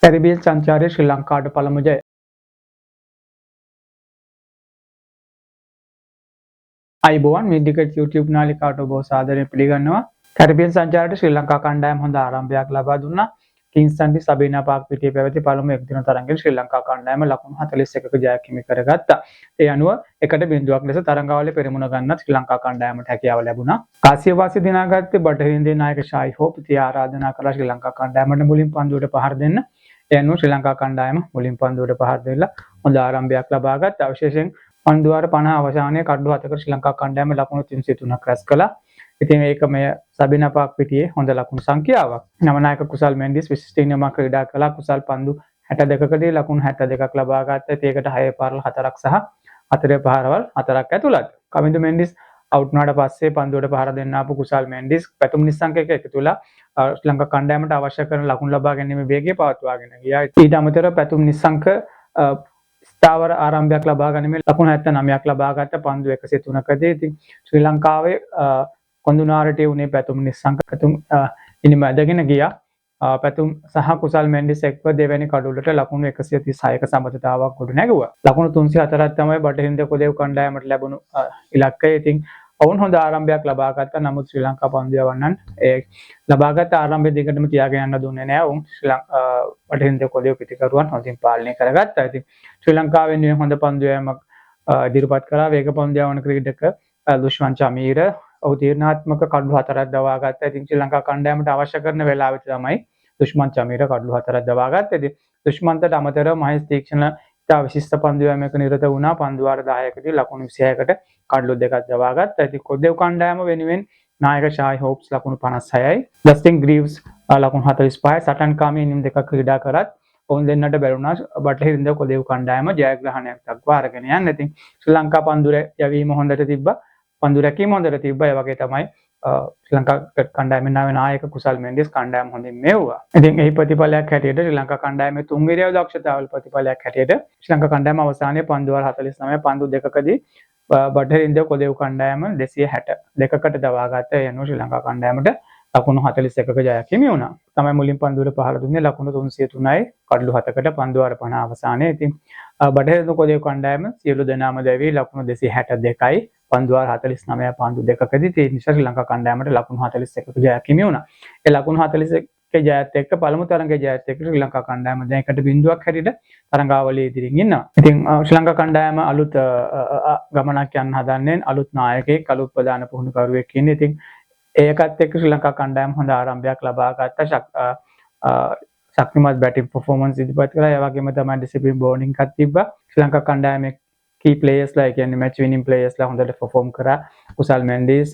Caribbean සංචාරයේ ශ්‍රී ලංකාවට පළමු ජය. අයිබෝවන් මිඩිකට් YouTube නාලිකාවට ඔබ සාදරයෙන් පිළිගන්නවා. කැරිබියන් සංචාරයට ශ්‍රී ලංකා කණ්ඩායම හොඳ ආරම්භයක් ලබා දුන්නා. කිංස්ටන්ලි සබීනා පාක් පිටියේ පැවති පළමු එක්දින තරඟයේ ශ්‍රී ලංකා කණ්ඩායම ලකුණු 41ක ජයක් හිමි කරගත්තා. ඒ අනුව 1-0ක් ලෙස තරඟාවලියේ පෙරමුණ ගන්නත් ශ්‍රී ලංකා කණ්ඩායමට හැකියාව ලැබුණා. කාසියවාසී දිනාගත්තේ බටහිර ඉන්දියානු නායක ෂායි හෝප් තිය ආරාධනා කළා ශ්‍රී ලංකා කණ්ඩායමට මුලින් පන්දුවට පහර දෙන්න. ඒ අනුව ශ්‍රී ලංකා කණ්ඩායම මුලින් පන්දුවට පහර දෙලා හොඳ ආරම්භයක් ලබා ගත්තා. විශේෂයෙන් පන්දුවාර 50 අවසානයේ කඩලු 7කට ශ්‍රී ලංකා කණ්ඩායම ලකුණු 303ක් රැස් කළා. ඉතින් ඒක මේ සබිනා පාක් පිටියේ හොඳ ලකුණු සංඛ්‍යාවක්. නවනායක කුසල් මෙන්ඩිස් විශිෂ්ට ඉනිමක් ක්‍රීඩා කළා. කුසල් පන්දු 62කදී ලකුණු 72ක් ලබා ගත්තා. ඒකට 6 පාරවල් 4ක් සහ 4 පාරවල් 4ක් ඇතුළත්. කමින්දු මෙන්ඩිස් අවුට් වුණාට පස්සේ පන්දුවට පහර දෙන්න ආපු කුසල් මෙන්ඩිස් පැතුම් නිස්සංකයක එකතු වෙලා ශ්‍රී ලංකා කණ්ඩායමට අවශ්‍ය කරන ලකුණු ලබා ගැනීම වේගය පවත්වාගෙන ගියා. ඊට අමතරව පැතුම් නිස්සංක ස්ථාවර ආරම්භයක් ලබා ගැනීම ලකුණු 79ක් ලබා ගත්ත පන්දු 103කදී. ඉතින් ශ්‍රී ලංකාවේ කොඳුනාරටේ උනේ පැතුම් නිස්සංක පැතුම් ඉනිම ඇදගෙන ගියා. පැතුම් සහ කුසල් මෙන්ඩිස් එක්ව දෙවැනි කඩුල්ලට ලකුණු 136ක සමතතාවක් ගොඩ නැගුවා. ලකුණු 304ක් තමයි බටහිර කොදේව් කණ්ඩායමට ලැබුණු ඉලක්කය. ඉතින් ඔවුන් හොඳ ආරම්භයක් ලබා ගත්තා. නමුත් ශ්‍රී ලංකා පන්දු යවන්නන් ඒ ලබාගත් ආරම්භය දිගටම තියාගෙන යන්න දුන්නේ නැහැ. ඔවුන් බටහිර කොදේව් පිටිකරුවන් හොඳින් පාලනය කරගත්තා. ඉතින් ශ්‍රී ලංකාවෙන් මේ හොඳ පන්දු යෑමක් ඉදිරිපත් කරා. වේග පන්දු යවන ක්‍රීඩක දුෂ්මන් චමීර ඔහු තීරණාත්මක කඩලු 4ක් දවා ගත්තා. ඉතින් ශ්‍රී ලංකා කණ්ඩායමට අවශ්‍ය කරන වෙලාවෙත් තමයි දුෂ්මන් චමීර කඩලු 4ක් දවා ගත්තේ. ඉතින් දුෂ්මන්තට අමතරව මහේෂ් තීක්ෂණ තා විශිෂ්ට පන්දු යෑමක නිරත වුණා. පන්දු වාර 10කදී ලකුණු 26කට කඩලු 2ක් දවා ගත්තා. ඉතින් කොදේව් කණ්ඩායම වෙනුවෙන් නායක ෂායි හෝප්ස් ලකුණු 56යි, ජස්ටින් ග්‍රීව්ස් ලකුණු 45යි සටන්කාමී ඉනිම් දෙකක් ක්‍රීඩා කරත් ඔවුන් දෙන්නට බැරුණා බටහිර කොදේව් කණ්ඩායම ජයග්‍රහණයක් දක්වා අරගෙන යන්න. ඉතින් ශ්‍රී ලංකා පන්දු යැවීම හොඳට තිබ්බා. පන්දු රැකීම හොඳට තිබ්බා. ඒ වගේ තමයි ශ්‍රී ලංකා කණ්ඩායමේ නායක කුසල් මෙන්ඩිස් කණ්ඩායම හොඳින් මෙව්වා. ඉතින් එහි ප්‍රතිඵලයක් හැටියට ශ්‍රී ලංකා කණ්ඩායමේ තුන්වෙනි දක්ෂතාවල ප්‍රතිඵලයක් හැටියට ශ්‍රී ලංකා කණ්ඩායම අවසානයේ පන්දු වල 49 පන්දු දෙකකදී බටහිර කොදේව් කණ්ඩායම 262කට දවා ගත්තා. ඒ අනුව ශ්‍රී ලංකා කණ්ඩායමට ලකුණු 41ක ජයක් හිමි වුණා. තමයි මුලින් පන්දුවට පහර දුන්නේ ලකුණු 303යි කඩලු 7කට පන්දු වල 50 අවසානයේ. ඉතින් බටහිර කොදේව් කණ්ඩායම සියලු දෙනාම දැවි ලකුණු 262යි පන්දු වල 49 පන්දු දෙකකදී ඒ නිසා ශ්‍රී ලංකා කණ්ඩායමට ලකුණු 41ක ජයක් හිමි වුණා. ඒ ලකුණු 41ක ජයත් එක්ක පළමු තරඟයේ ජයත් එක්ක ශ්‍රී ලංකා කණ්ඩායම දැන් 1-0ක් හැටියට තරඟාවලියේ ඉදිරියෙන් ඉන්නවා. ඉතින් ශ්‍රී ලංකා කණ්ඩායම අලුත් ගමනක් යන්න හදන්නේ අලුත් නායකයෙක් අලුත් ප්‍රධාන පුහුණුකරුවෙක් ඉන්නේ. ඉතින් ඒකත් එක්ක ශ්‍රී ලංකා කණ්ඩායම හොඳ ආරම්භයක් ලබා ගත්තා. ශක්තිමත් බැටිං පර්ෆෝමන්ස් ඉදිරිපත් කළා. ඒ වගේම තමයි ඩිසිප්ලින් බෝලිං එකක් තිබ්බා. ශ්‍රී ලංකා කණ්ඩායමේ key players like කියන්නේ match winning players ලා හොඳට perform කරා. කුසල් මෙන්ඩිස්,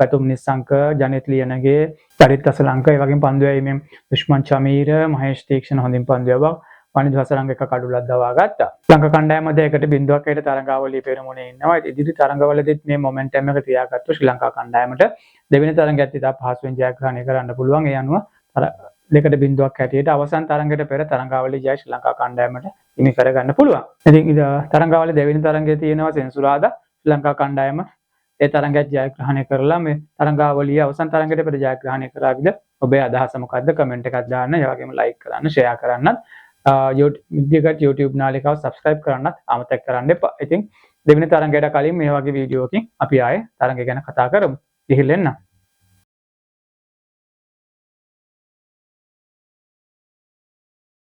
පැතුම් නිස්සංක, ජනිත් ලියනගේ, චරිත් අසලංක, ඒ වගේම පන්දු යැවීමෙන් දුෂ්මන් චමීර, මහේෂ් තීක්ෂණ හොඳින් පන්දු යවුවා. වනිදු හසරංග එක කඩුලක් දවා ගත්තා. ශ්‍රී ලංකා කණ්ඩායම දෙයකට 0ක් හේට තරඟාවලියේ පෙරමුණේ ඉන්නවා. ඉදිරි තරඟවලදීත් මේ මොමන්ටම් එක තියාගත්තු ශ්‍රී ලංකා කණ්ඩායමට දෙවෙනි තරඟයත් ඉතා පහසුවෙන් ජයග්‍රහණය කරන්න පුළුවන්. ඒ අනුව 2-0ක් හැටියට අවසන් තරඟයට පෙර තරඟාවලියේ ජය ශ්‍රී ලංකා කණ්ඩායමට හිමි කරගන්න පුළුවන්. ඉතින් තරඟාවලියේ දෙවෙනි තරඟයේ තියෙනවා සෙන්සුරාදා. ශ්‍රී ලංකා කණ්ඩායම ඒ තරඟයත් ජයග්‍රහණය කරලා මේ තරඟාවලියේ අවසන් තරඟයට පෙර ජයග්‍රහණය කරාවිද ඔබේ අදහස මොකද්ද? කමෙන්ට් එකක් දාන්න. ඒ වගේම ලයික් කරන්න, ෂෙයා කරන්නත් YouTube නාලිකාව subscribe කරන්නත් අමතක කරන්න එපා. ඉතින් දෙවෙනි තරඟයට කලින් මේ වගේ වීඩියෝකින් අපි ආයේ තරඟය ගැන කතා කරමු. ගිහින් එන්න.